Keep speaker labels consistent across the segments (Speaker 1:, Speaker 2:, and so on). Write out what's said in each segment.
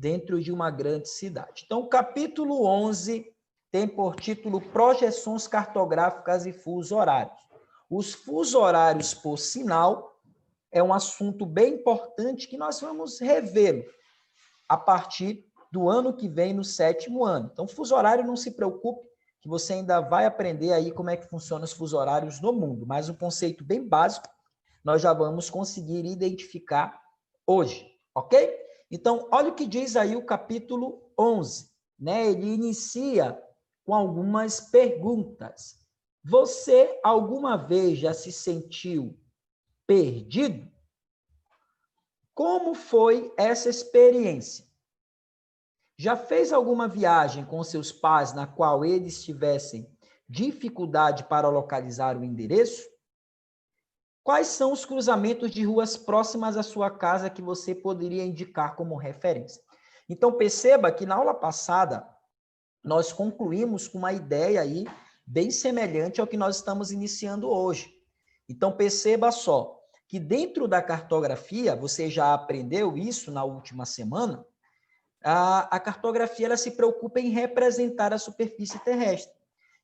Speaker 1: dentro de uma grande cidade. Então, o capítulo 11 tem por título Projeções Cartográficas e Fusos Horários. Os fusos horários, por sinal, é um assunto bem importante que nós vamos revê-lo a partir do ano que vem, no 7º ano. Então, fuso horário, não se preocupe, que você ainda vai aprender aí como é que funcionam os fusos horários no mundo, mas um conceito bem básico nós já vamos conseguir identificar hoje, ok? Então, olha o que diz aí o capítulo 11, né? Ele inicia com algumas perguntas. Você alguma vez já se sentiu perdido? Como foi essa experiência? Já fez alguma viagem com seus pais na qual eles tivessem dificuldade para localizar o endereço? Quais são os cruzamentos de ruas próximas à sua casa que você poderia indicar como referência? Então, perceba que na aula passada nós concluímos com uma ideia aí bem semelhante ao que nós estamos iniciando hoje. Então, perceba só que dentro da cartografia, você já aprendeu isso na última semana, a cartografia ela se preocupa em representar a superfície terrestre.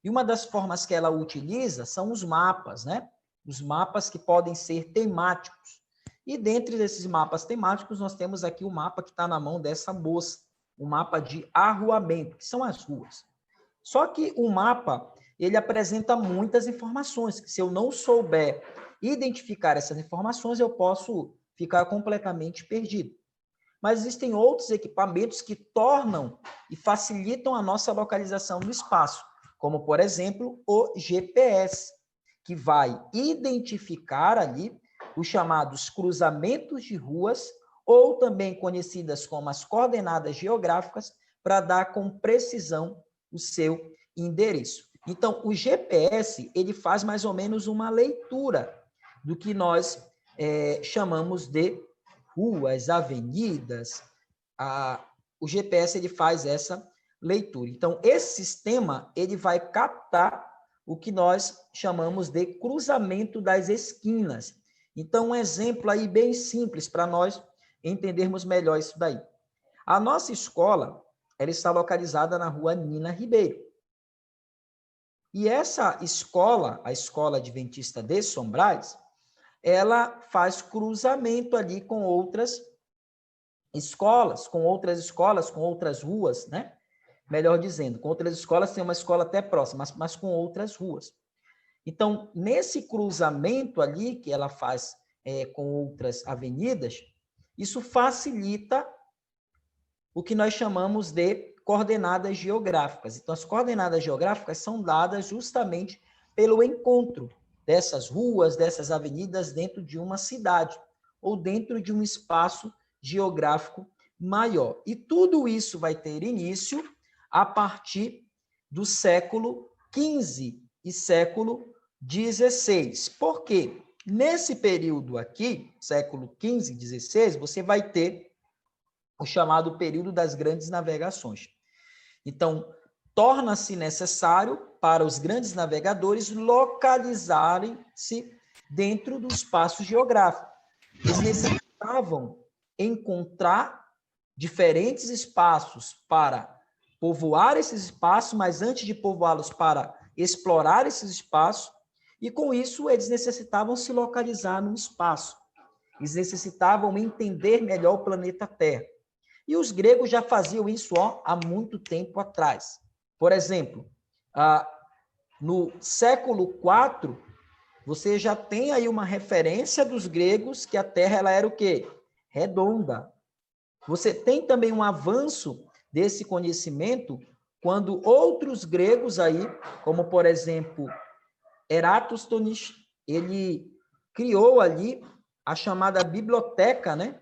Speaker 1: E uma das formas que ela utiliza são os mapas, né? Os mapas que podem ser temáticos. E dentre esses mapas temáticos, nós temos aqui o mapa que está na mão dessa moça, o mapa de arruamento, que são as ruas. Só que o mapa, ele apresenta muitas informações, que se eu não souber identificar essas informações, eu posso ficar completamente perdido. Mas existem outros equipamentos que tornam e facilitam a nossa localização no espaço, como, por exemplo, o GPS, que vai identificar ali os chamados cruzamentos de ruas, ou também conhecidas como as coordenadas geográficas, para dar com precisão o seu endereço. Então, o GPS, ele faz mais ou menos uma leitura do que nós chamamos de ruas, avenidas. O GPS ele faz essa leitura. Então, esse sistema ele vai captar o que nós chamamos de cruzamento das esquinas. Então, um exemplo aí bem simples para nós entendermos melhor isso daí. A nossa escola ela está localizada na rua Nina Ribeiro. E essa escola, a Escola Adventista de Sombrais, ela faz cruzamento ali com outras escolas, com outras ruas, né? Melhor dizendo, com outras escolas, tem uma escola até próxima, mas com outras ruas. Então, nesse cruzamento ali, que ela faz com outras avenidas, isso facilita o que nós chamamos de coordenadas geográficas. Então, as coordenadas geográficas são dadas justamente pelo encontro dessas ruas, dessas avenidas dentro de uma cidade ou dentro de um espaço geográfico maior. E tudo isso vai ter início a partir do século XV e século XVI. Por quê? Nesse período aqui, século XV e XVI, você vai ter o chamado período das grandes navegações. Então, torna-se necessário para os grandes navegadores localizarem-se dentro do espaço geográfico. Eles necessitavam encontrar diferentes espaços para povoar esses espaços, mas antes de povoá-los, para explorar esses espaços, e com isso eles necessitavam se localizar no espaço. Eles necessitavam entender melhor o planeta Terra. E os gregos já faziam isso há muito tempo atrás. Por exemplo, no século IV, você já tem aí uma referência dos gregos que a Terra ela era o quê? Redonda. Você tem também um avanço desse conhecimento quando outros gregos aí, como por exemplo, Eratosthenes, ele criou ali a chamada biblioteca, né,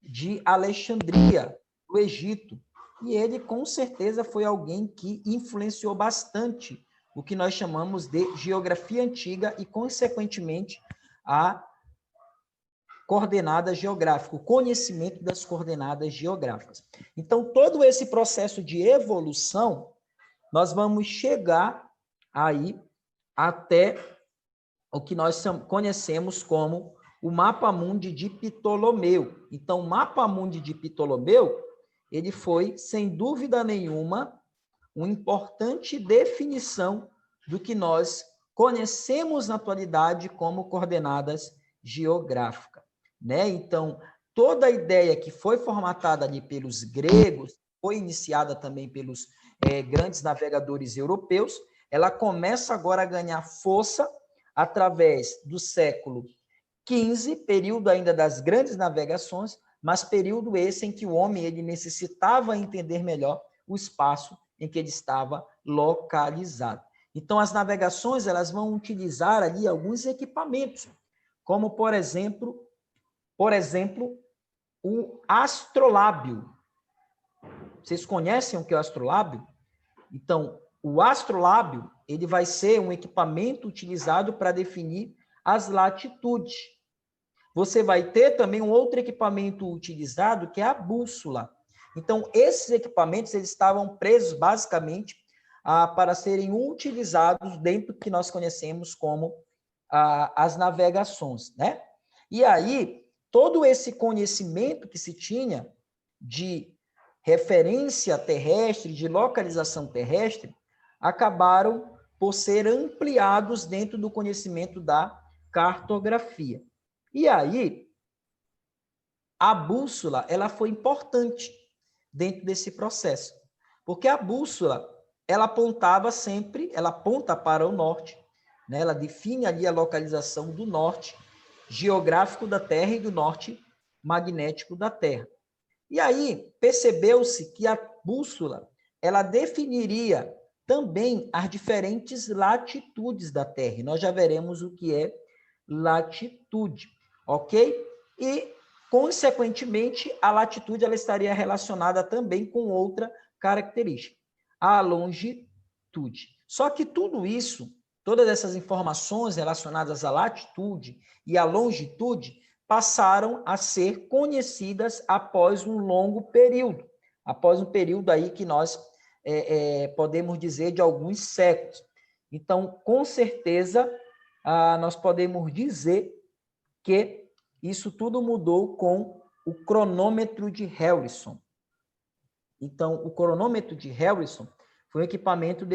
Speaker 1: de Alexandria, do Egito. E ele, com certeza, foi alguém que influenciou bastante o que nós chamamos de geografia antiga e, consequentemente, a coordenada geográfica, o conhecimento das coordenadas geográficas. Então, todo esse processo de evolução, nós vamos chegar aí até o que nós conhecemos como o Mapa Mundi de Ptolomeu. Então, o Mapa Mundi de Ptolomeu, ele foi, sem dúvida nenhuma, uma importante definição do que nós conhecemos na atualidade como coordenadas geográficas, né? Então, toda a ideia que foi formatada ali pelos gregos, foi iniciada também pelos grandes navegadores europeus, ela começa agora a ganhar força através do século XV, período ainda das grandes navegações, mas período esse em que o homem ele necessitava entender melhor o espaço em que ele estava localizado. Então, as navegações elas vão utilizar ali alguns equipamentos, como, por exemplo, o astrolábio. Vocês conhecem o que é o astrolábio? Então, o astrolábio ele vai ser um equipamento utilizado para definir as latitudes. Você vai ter também um outro equipamento utilizado, que é a bússola. Então, esses equipamentos eles estavam presos, basicamente, para serem utilizados dentro do que nós conhecemos como as navegações, né? E aí, todo esse conhecimento que se tinha de referência terrestre, de localização terrestre, acabaram por ser ampliados dentro do conhecimento da cartografia. E aí, a bússola, ela foi importante dentro desse processo, porque a bússola, ela apontava sempre, ela aponta para o norte, né? Ela define ali a localização do norte geográfico da Terra e do norte magnético da Terra. E aí, percebeu-se que a bússola, ela definiria também as diferentes latitudes da Terra. E nós já veremos o que é latitude, ok? E, consequentemente, a latitude ela estaria relacionada também com outra característica, a longitude. Só que tudo isso, todas essas informações relacionadas à latitude e à longitude, passaram a ser conhecidas após um longo período, após um período aí que nós podemos dizer de alguns séculos. Então, com certeza, nós podemos dizer que isso tudo mudou com o cronômetro de Harrison. Então, o cronômetro de Harrison foi um equipamento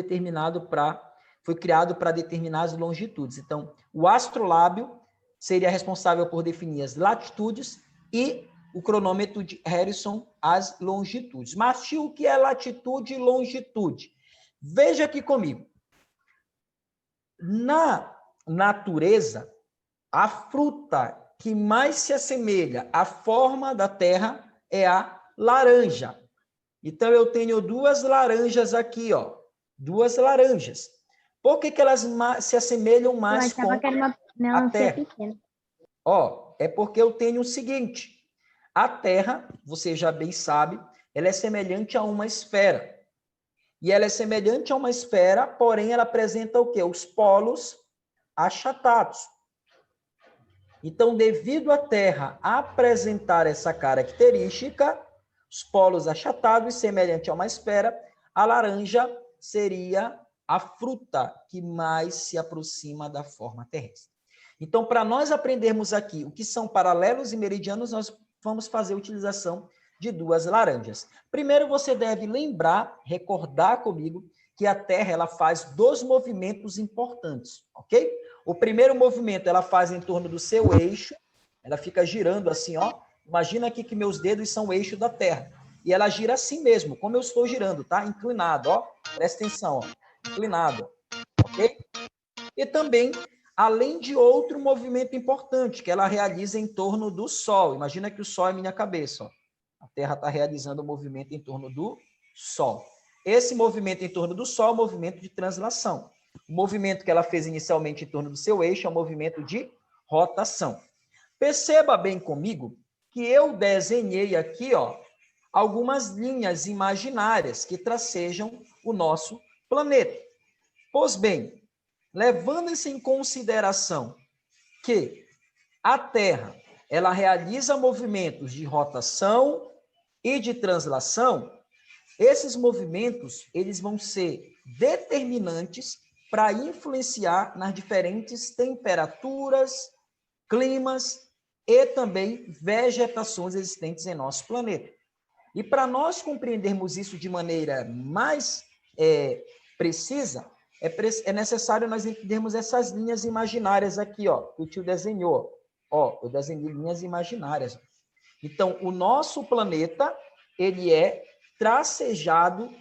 Speaker 1: foi criado para determinar as longitudes. Então, o astrolábio seria responsável por definir as latitudes e o cronômetro de Harrison as longitudes. Mas, tio, o que é latitude e longitude? Veja aqui comigo. Na natureza, a fruta que mais se assemelha à forma da Terra é a laranja. Então, eu tenho duas laranjas aqui, ó. Duas laranjas. Por que elas se assemelham mais com a Terra? Ó, é porque eu tenho o seguinte. A Terra, você já bem sabe, ela é semelhante a uma esfera. E ela é semelhante a uma esfera, porém ela apresenta o quê? Os polos achatados. Então, devido à Terra apresentar essa característica, os polos achatados, semelhante a uma esfera, a laranja seria a fruta que mais se aproxima da forma terrestre. Então, para nós aprendermos aqui o que são paralelos e meridianos, nós vamos fazer a utilização de duas laranjas. Primeiro, você deve lembrar, recordar comigo, que a Terra ela faz dois movimentos importantes, ok? O primeiro movimento ela faz em torno do seu eixo, ela fica girando assim, ó. Imagina aqui que meus dedos são o eixo da Terra. E ela gira assim mesmo, como eu estou girando, tá? Inclinado, ó. Presta atenção, ó. Inclinado, ok? E também, além de outro movimento importante, que ela realiza em torno do Sol. Imagina que o Sol é minha cabeça, ó. A Terra está realizando o movimento em torno do Sol. Esse movimento em torno do Sol é o movimento de translação. O movimento que ela fez inicialmente em torno do seu eixo é o movimento de rotação. Perceba bem comigo que eu desenhei aqui, ó, algumas linhas imaginárias que tracejam o nosso planeta. Pois bem, levando-se em consideração que a Terra ela realiza movimentos de rotação e de translação, esses movimentos eles vão ser determinantes para influenciar nas diferentes temperaturas, climas e também vegetações existentes em nosso planeta. E para nós compreendermos isso de maneira mais precisa, é necessário nós entendermos essas linhas imaginárias aqui, ó, que o tio desenhou. Ó, eu desenhei linhas imaginárias. Então, o nosso planeta, ele é tracejado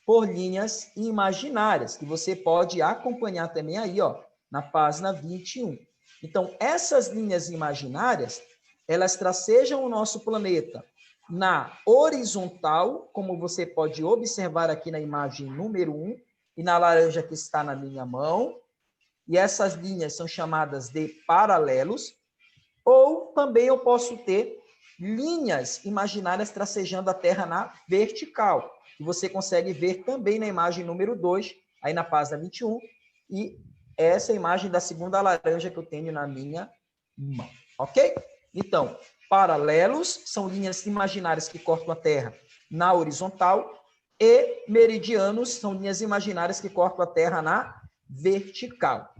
Speaker 1: por linhas imaginárias, que você pode acompanhar também aí, ó, na página 21. Então, essas linhas imaginárias, elas tracejam o nosso planeta na horizontal, como você pode observar aqui na imagem número 1, e na laranja que está na minha mão, e essas linhas são chamadas de paralelos, ou também eu posso ter linhas imaginárias tracejando a Terra na vertical, que você consegue ver também na imagem número 2, aí na página 21, e essa é a imagem da segunda laranja que eu tenho na minha mão, ok? Então, paralelos são linhas imaginárias que cortam a Terra na horizontal, e meridianos são linhas imaginárias que cortam a Terra na vertical.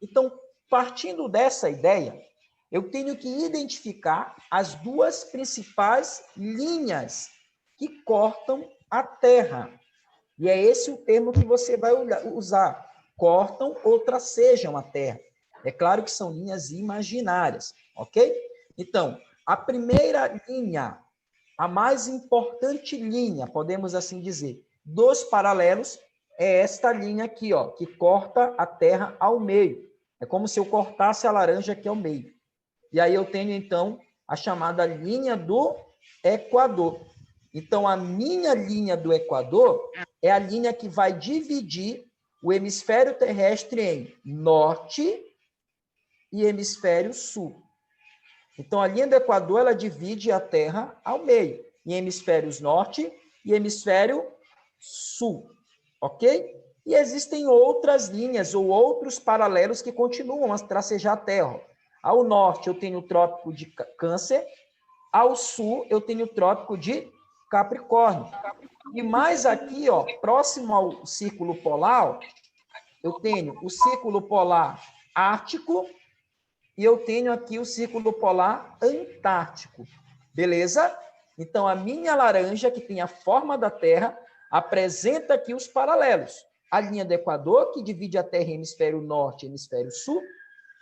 Speaker 1: Então, partindo dessa ideia, eu tenho que identificar as duas principais linhas que cortam a Terra. E é esse o termo que você vai usar. Cortam ou tracejam a Terra. É claro que são linhas imaginárias, ok? Então, a primeira linha, a mais importante linha, podemos assim dizer, dos paralelos, é esta linha aqui, ó, que corta a Terra ao meio. É como se eu cortasse a laranja aqui ao meio. E aí eu tenho, então, a chamada linha do Equador. Então, a minha linha do Equador é a linha que vai dividir o hemisfério terrestre em norte e hemisfério sul. Então, a linha do Equador, ela divide a Terra ao meio, em hemisférios norte e hemisfério sul, ok? E existem outras linhas ou outros paralelos que continuam a tracejar a Terra. Ao norte, eu tenho o Trópico de Câncer, ao sul, eu tenho o Trópico de Capricórnio. E mais aqui, ó, próximo ao Círculo Polar, eu tenho o Círculo Polar Ártico e eu tenho aqui o Círculo Polar Antártico. Beleza? Então, a minha laranja, que tem a forma da Terra, apresenta aqui os paralelos. A linha do Equador, que divide a Terra em hemisfério norte e hemisfério sul,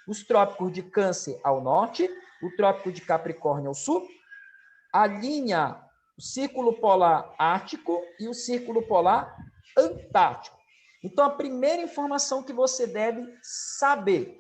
Speaker 1: os trópicos de Câncer ao norte, o trópico de Capricórnio ao sul, a linha, o Círculo Polar Ártico e o Círculo Polar Antártico. Então, a primeira informação que você deve saber,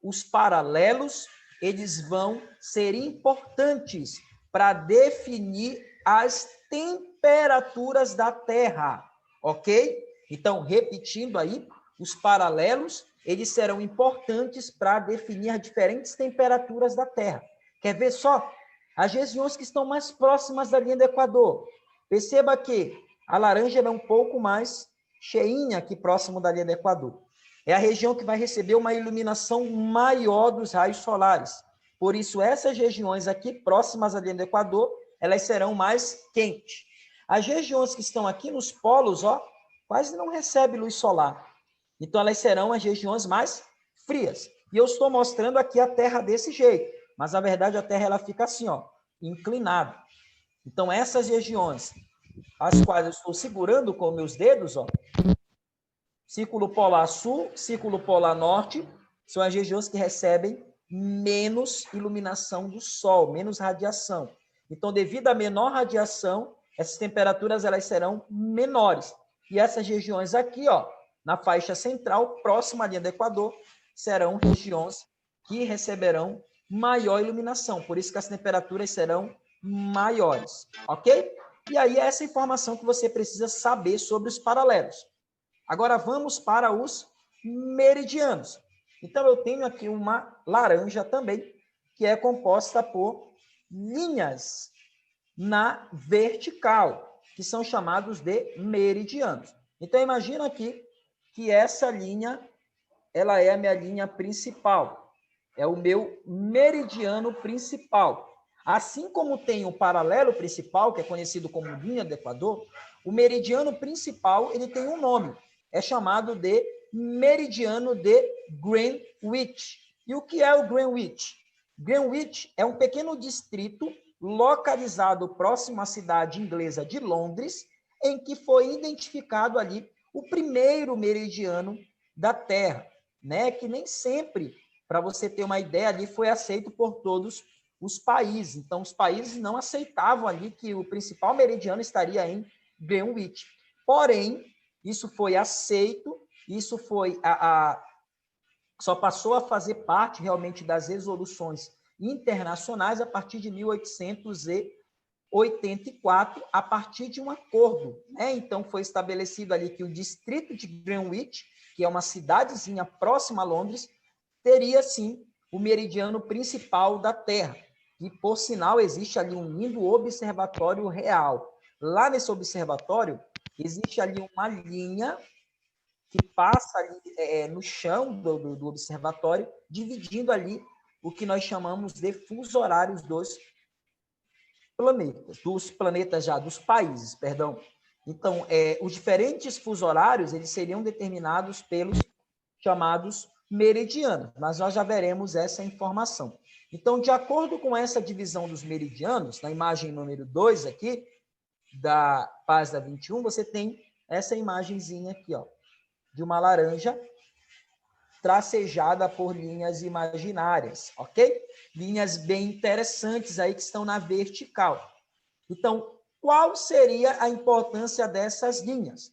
Speaker 1: os paralelos, eles vão ser importantes para definir as temperaturas da Terra, ok? Então, repetindo aí, os paralelos, eles serão importantes para definir as diferentes temperaturas da Terra. Quer ver só? As regiões que estão mais próximas da linha do Equador. Perceba que a laranja é um pouco mais cheinha aqui próximo da linha do Equador. É a região que vai receber uma iluminação maior dos raios solares. Por isso, essas regiões aqui próximas à linha do Equador, elas serão mais quentes. As regiões que estão aqui nos polos, ó, quase não recebem luz solar. Então, elas serão as regiões mais frias. E eu estou mostrando aqui a Terra desse jeito. Mas, na verdade, a Terra ela fica assim, ó, inclinada. Então, essas regiões, as quais eu estou segurando com meus dedos, ó, Círculo Polar Sul, Círculo Polar Norte, são as regiões que recebem menos iluminação do Sol, menos radiação. Então, devido à menor radiação, essas temperaturas elas serão menores. E essas regiões aqui, ó, na faixa central, próxima à linha do Equador, serão regiões que receberão maior iluminação. Por isso que as temperaturas serão maiores, ok? E aí, essa informação que você precisa saber sobre os paralelos. Agora vamos para os meridianos. Então, eu tenho aqui uma laranja também, que é composta por linhas na vertical, que são chamados de meridianos. Então, imagina aqui que essa linha, ela é a minha linha principal. É o meu meridiano principal. Assim como tem o paralelo principal, que é conhecido como linha do Equador, o meridiano principal, ele tem um nome. É chamado de meridiano de Greenwich. E o que é o Greenwich? Greenwich é um pequeno distrito localizado próximo à cidade inglesa de Londres, em que foi identificado ali o primeiro meridiano da Terra, né? Que nem sempre, para você ter uma ideia, ali foi aceito por todos os países. Então, os países não aceitavam ali que o principal meridiano estaria em Greenwich. Porém, isso foi aceito, isso foi só passou a fazer parte realmente das resoluções internacionais a partir de 1884, a partir de um acordo, né? Então, foi estabelecido ali que o distrito de Greenwich, que é uma cidadezinha próxima a Londres, teria, sim, o meridiano principal da Terra. E, por sinal, existe ali um lindo observatório real. Lá nesse observatório, existe ali uma linha que passa ali no chão do observatório, dividindo ali o que nós chamamos de fusos horários dos países, perdão. Então, os diferentes fusos horários, eles seriam determinados pelos chamados meridianos, mas nós já veremos essa informação. Então, de acordo com essa divisão dos meridianos, na imagem número 2 aqui, da página 21, você tem essa imagenzinha aqui, ó, de uma laranja tracejada por linhas imaginárias, ok? Linhas bem interessantes aí que estão na vertical. Então, qual seria a importância dessas linhas?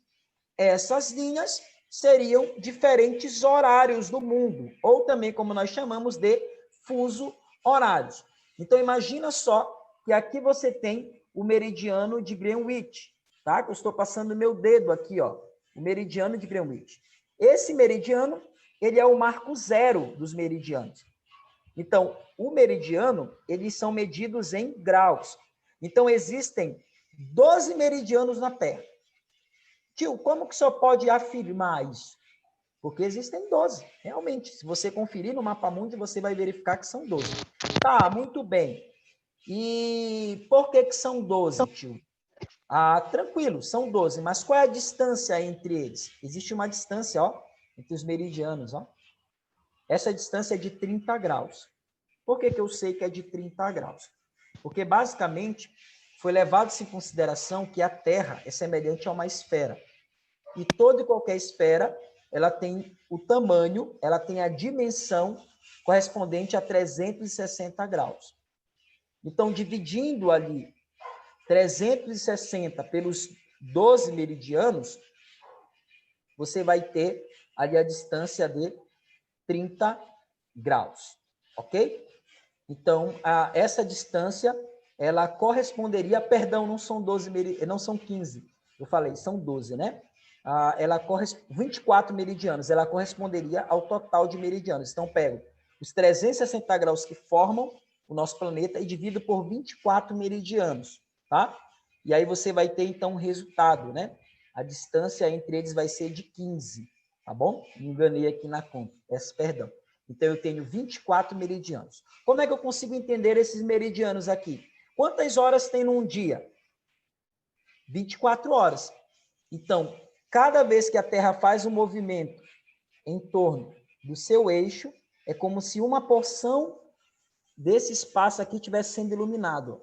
Speaker 1: Essas linhas seriam diferentes horários do mundo, ou também como nós chamamos de fuso horários. Então, imagina só que aqui você tem o meridiano de Greenwich, tá? Eu estou passando meu dedo aqui, ó, o meridiano de Greenwich. Esse meridiano, ele é o marco zero dos meridianos. Então, o meridiano, eles são medidos em graus. Então, existem 12 meridianos na Terra. Tio, como que o senhor pode afirmar isso? Porque existem 12, realmente. Se você conferir no mapa mundi, você vai verificar que são 12. Tá, muito bem. E por que são 12, tio? Tranquilo, são 12, mas qual é a distância entre eles? Existe uma distância, ó, entre os meridianos, ó. Essa distância é de 30 graus. Por que eu sei que é de 30 graus? Porque, basicamente, foi levado-se em consideração que a Terra é semelhante a uma esfera. E toda e qualquer esfera, ela tem o tamanho, ela tem a dimensão correspondente a 360 graus. Então, dividindo ali 360 pelos 12 meridianos, você vai ter ali a distância de 30 graus, ok? Então, essa distância, ela corresponderia, perdão, não são 12, não são 15, eu falei, são 12, né? Ela 24 meridianos, ela corresponderia ao total de meridianos. Então, pego os 360 graus que formam o nosso planeta e divido por 24 meridianos, tá? E aí você vai ter, então, um resultado, né? A distância entre eles vai ser de 15, tá bom? Me enganei aqui na conta, perdão. Então, eu tenho 24 meridianos. Como é que eu consigo entender esses meridianos aqui? Quantas horas tem num dia? 24 horas. Então, cada vez que a Terra faz um movimento em torno do seu eixo, é como se uma porção desse espaço aqui estivesse sendo iluminado.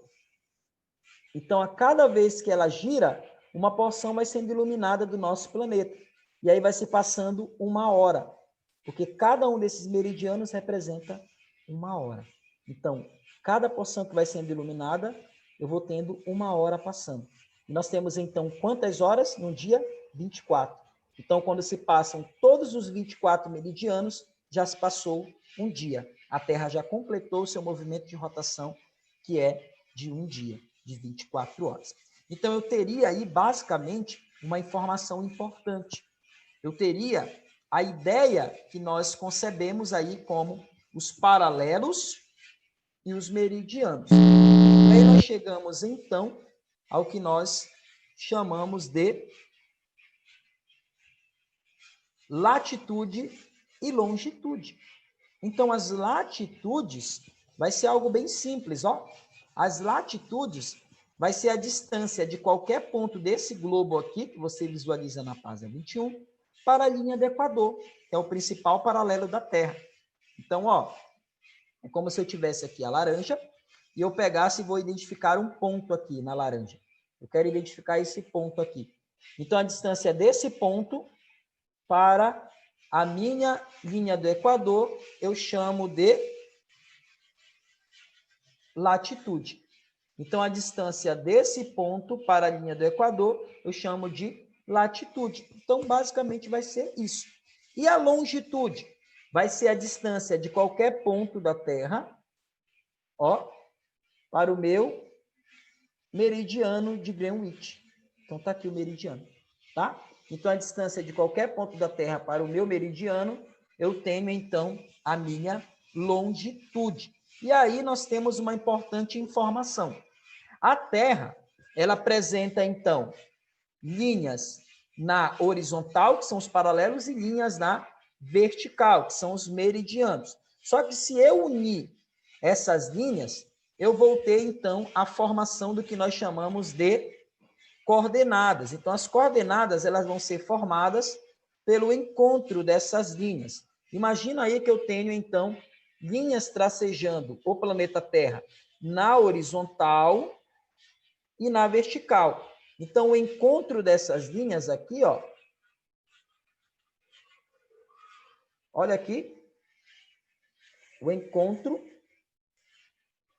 Speaker 1: Então, a cada vez que ela gira, uma porção vai sendo iluminada do nosso planeta. E aí vai se passando uma hora, porque cada um desses meridianos representa uma hora. Então, cada porção que vai sendo iluminada, eu vou tendo uma hora passando. E nós temos, então, quantas horas no dia? 24. Então, quando se passam todos os 24 meridianos, já se passou um dia. A Terra já completou o seu movimento de rotação, que é de um dia, de 24 horas. Então, eu teria aí, basicamente, uma informação importante. Eu teria a ideia que nós concebemos aí como os paralelos e os meridianos. E aí nós chegamos, então, ao que nós chamamos de latitude e longitude. Então, as latitudes vai ser algo bem simples, ó. As latitudes vai ser a distância de qualquer ponto desse globo aqui, que você visualiza na página 21, para a linha do Equador, que é o principal paralelo da Terra. Então, ó, é como se eu tivesse aqui a laranja, e eu pegasse e vou identificar um ponto aqui na laranja. Eu quero identificar esse ponto aqui. Então, a distância desse ponto para a minha linha do Equador, eu chamo de latitude. Então, a distância desse ponto para a linha do Equador, eu chamo de latitude. Então, basicamente, vai ser isso. E a longitude? Vai ser a distância de qualquer ponto da Terra, ó, para o meu meridiano de Greenwich. Então, está aqui o meridiano, tá? Então, a distância de qualquer ponto da Terra para o meu meridiano, eu tenho, então, a minha longitude. E aí, nós temos uma importante informação. A Terra, ela apresenta, então, linhas na horizontal, que são os paralelos, e linhas na vertical, que são os meridianos. Só que se eu unir essas linhas, eu vou ter, então, a formação do que nós chamamos de coordenadas. Então, as coordenadas elas vão ser formadas pelo encontro dessas linhas. Imagina aí que eu tenho, então, linhas tracejando o planeta Terra na horizontal e na vertical. Então, o encontro dessas linhas aqui, ó. Olha aqui. O encontro,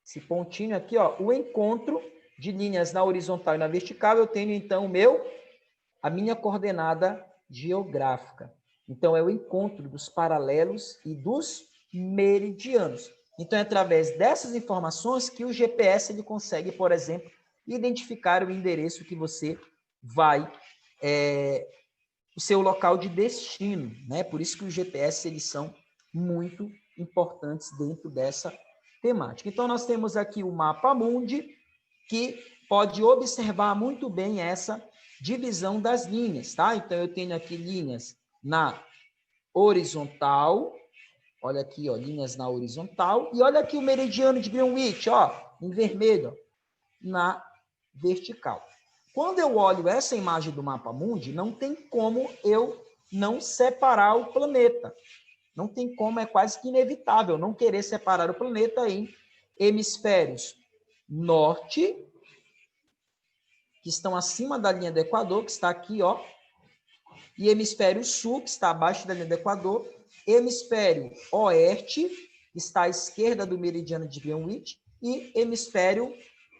Speaker 1: esse pontinho aqui, ó. O encontro de linhas na horizontal e na vertical, eu tenho, então, a minha coordenada geográfica. Então, é o encontro dos paralelos e dos meridianos. Então, é através dessas informações que o GPS ele consegue, por exemplo, identificar o endereço que você vai, o seu local de destino, né? Por isso que os GPS eles são muito importantes dentro dessa temática. Então, nós temos aqui o mapa mundi, que pode observar muito bem essa divisão das linhas, tá? Então, eu tenho aqui linhas na horizontal, olha aqui, ó, linhas na horizontal, e olha aqui o meridiano de Greenwich, ó, em vermelho, ó, na vertical. Quando eu olho essa imagem do mapa mundi, não tem como eu não separar o planeta. Não tem como, é quase que inevitável não querer separar o planeta em hemisférios norte, que estão acima da linha do Equador, que está aqui, ó, e hemisfério sul, que está abaixo da linha do Equador, hemisfério oeste, que está à esquerda do meridiano de Greenwich, e hemisfério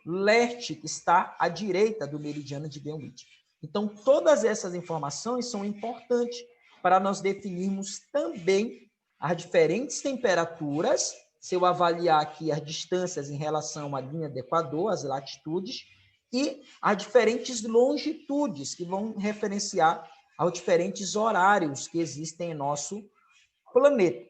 Speaker 1: leste, que está à direita do meridiano de Greenwich. Então, todas essas informações são importantes para nós definirmos também as diferentes temperaturas, se eu avaliar aqui as distâncias em relação à linha do Equador, as latitudes, e as diferentes longitudes, que vão referenciar aos diferentes horários que existem em nosso planeta.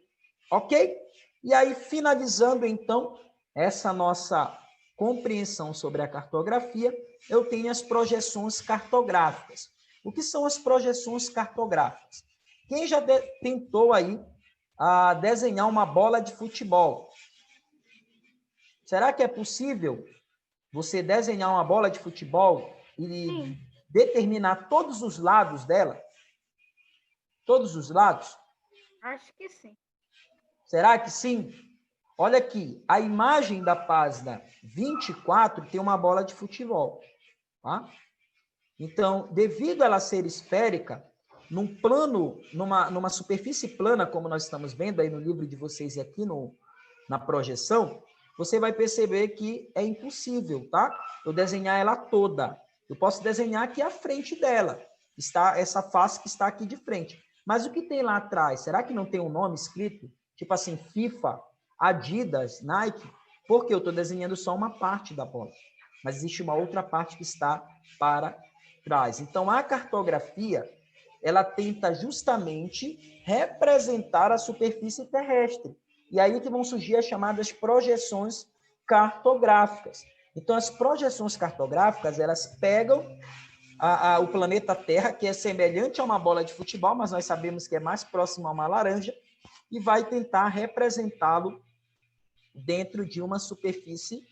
Speaker 1: Ok? E aí, finalizando, então, essa nossa compreensão sobre a cartografia, eu tenho as projeções cartográficas. O que são as projeções cartográficas? Quem já tentou aí desenhar uma bola de futebol? Será que é possível você desenhar uma bola de futebol e determinar todos os lados dela? Todos os lados?
Speaker 2: Acho que sim.
Speaker 1: Será que sim? Olha aqui, a imagem da página 24 tem uma bola de futebol, tá? Então, devido a ela ser esférica, num plano, numa superfície plana, como nós estamos vendo aí no livro de vocês e aqui na projeção, você vai perceber que é impossível, tá? Eu desenhar ela toda. Eu posso desenhar aqui a frente dela, está essa face que está aqui de frente. Mas o que tem lá atrás? Será que não tem um nome escrito? Tipo assim, FIFA, Adidas, Nike? Porque eu estou desenhando só uma parte da bola. Mas existe uma outra parte que está para trás. Então, a cartografia, ela tenta justamente representar a superfície terrestre. E aí que vão surgir as chamadas projeções cartográficas. Então, as projeções cartográficas, elas pegam o planeta Terra, que é semelhante a uma bola de futebol, mas nós sabemos que é mais próximo a uma laranja, e vai tentar representá-lo dentro de uma superfície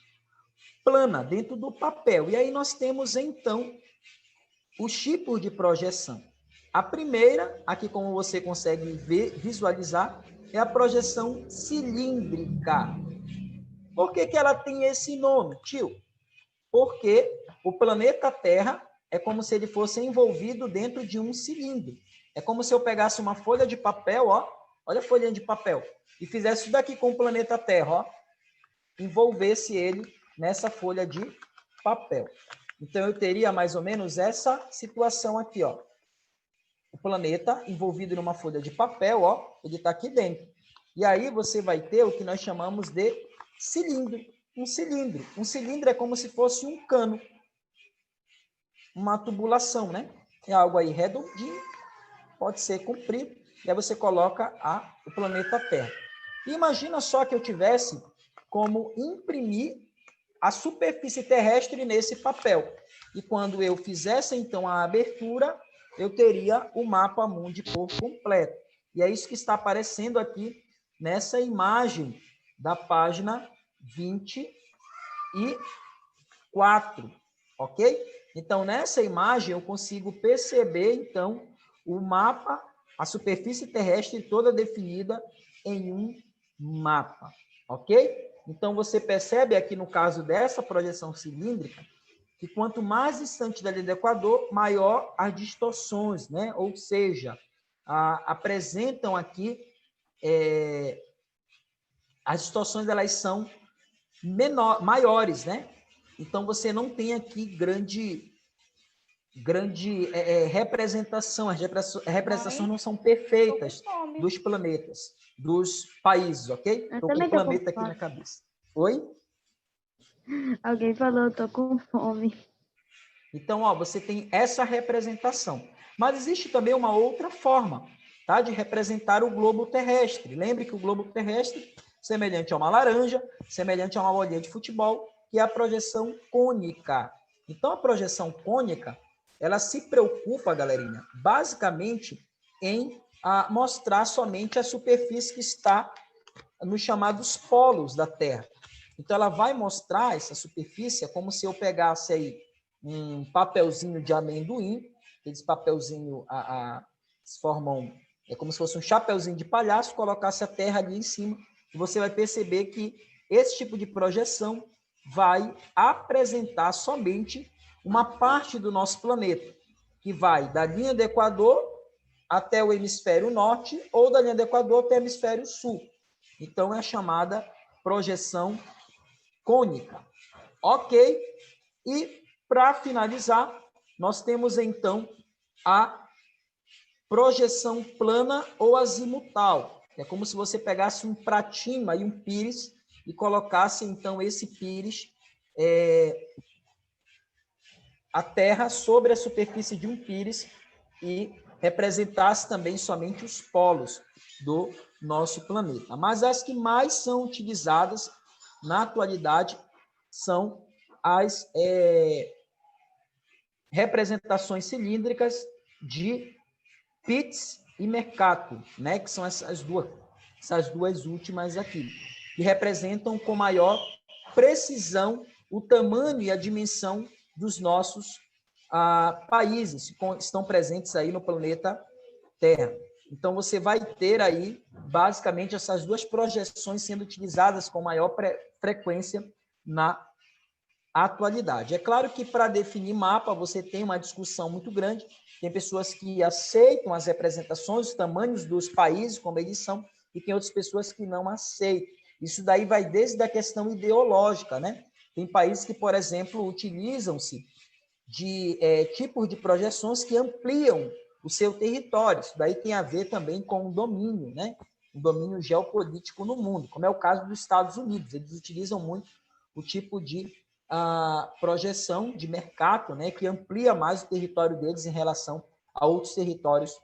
Speaker 1: plana, dentro do papel. E aí nós temos, então, os tipos de projeção. A primeira, aqui como você consegue visualizar, é a projeção cilíndrica. Por que que ela tem esse nome, tio? Porque o planeta Terra é como se ele fosse envolvido dentro de um cilindro. É como se eu pegasse uma folha de papel, ó, olha a folhinha de papel, e fizesse isso daqui com o planeta Terra, ó, envolvesse ele nessa folha de papel. Então, eu teria mais ou menos essa situação aqui, ó. O planeta envolvido numa folha de papel, ó, ele está aqui dentro. E aí você vai ter o que nós chamamos de cilindro. Um cilindro. Um cilindro é como se fosse um cano. Uma tubulação, né? É algo aí redondinho, pode ser comprido, e aí você coloca o planeta Terra. E imagina só que eu tivesse como imprimir a superfície terrestre nesse papel. E quando eu fizesse, então, a abertura, eu teria o mapa mundi por completo. E é isso que está aparecendo aqui nessa imagem da página 24, ok? Então, nessa imagem, eu consigo perceber, então, o mapa, a superfície terrestre toda definida em um mapa, ok? Então, você percebe aqui no caso dessa projeção cilíndrica, que quanto mais distante da linha do Equador, maior as distorções, né? Ou seja, apresentam aqui, as distorções elas são maiores, né? Então, você não tem aqui grande representação. As representações não são perfeitas dos planetas, dos países, ok? Estou com o planeta aqui na cabeça. Oi?
Speaker 2: Alguém falou, tô com fome.
Speaker 1: Então, ó, você tem essa representação. Mas existe também uma outra forma, tá, de representar o globo terrestre. Lembre que o globo terrestre, semelhante a uma laranja, semelhante a uma bolinha de futebol, que é a projeção cônica. Então, a projeção cônica, ela se preocupa, galerinha, basicamente em mostrar somente a superfície que está nos chamados polos da Terra. Então, ela vai mostrar essa superfície como se eu pegasse aí um papelzinho de amendoim, aqueles papelzinho formam, é como se fosse um chapeuzinho de palhaço, colocasse a Terra ali em cima, e você vai perceber que esse tipo de projeção vai apresentar somente uma parte do nosso planeta, que vai da linha do Equador até o hemisfério norte, ou da linha do Equador até o hemisfério sul. Então, é a chamada projeção cônica. Ok? E, para finalizar, nós temos, então, a projeção plana ou azimutal. É como se você pegasse um pratinho, aí um pires, e colocasse, então, esse pires, a Terra sobre a superfície de um pires, e representasse também somente os polos do nosso planeta. Mas as que mais são utilizadas na atualidade são as representações cilíndricas de Pitts e Mercator, né, que são essas duas últimas aqui, que representam com maior precisão o tamanho e a dimensão dos nossos países que estão presentes aí no planeta Terra. Então, você vai ter aí, basicamente, essas duas projeções sendo utilizadas com maior frequência na atualidade. É claro que, para definir mapa, você tem uma discussão muito grande. Tem pessoas que aceitam as representações, os tamanhos dos países, como eles são, e tem outras pessoas que não aceitam. Isso daí vai desde a questão ideológica, né? Tem países que, por exemplo, utilizam-se de tipos de projeções que ampliam o seu território. Isso daí tem a ver também com o domínio, né? O domínio geopolítico no mundo, como é o caso dos Estados Unidos. Eles utilizam muito o tipo de projeção de mercado, né? Que amplia mais o território deles em relação a outros territórios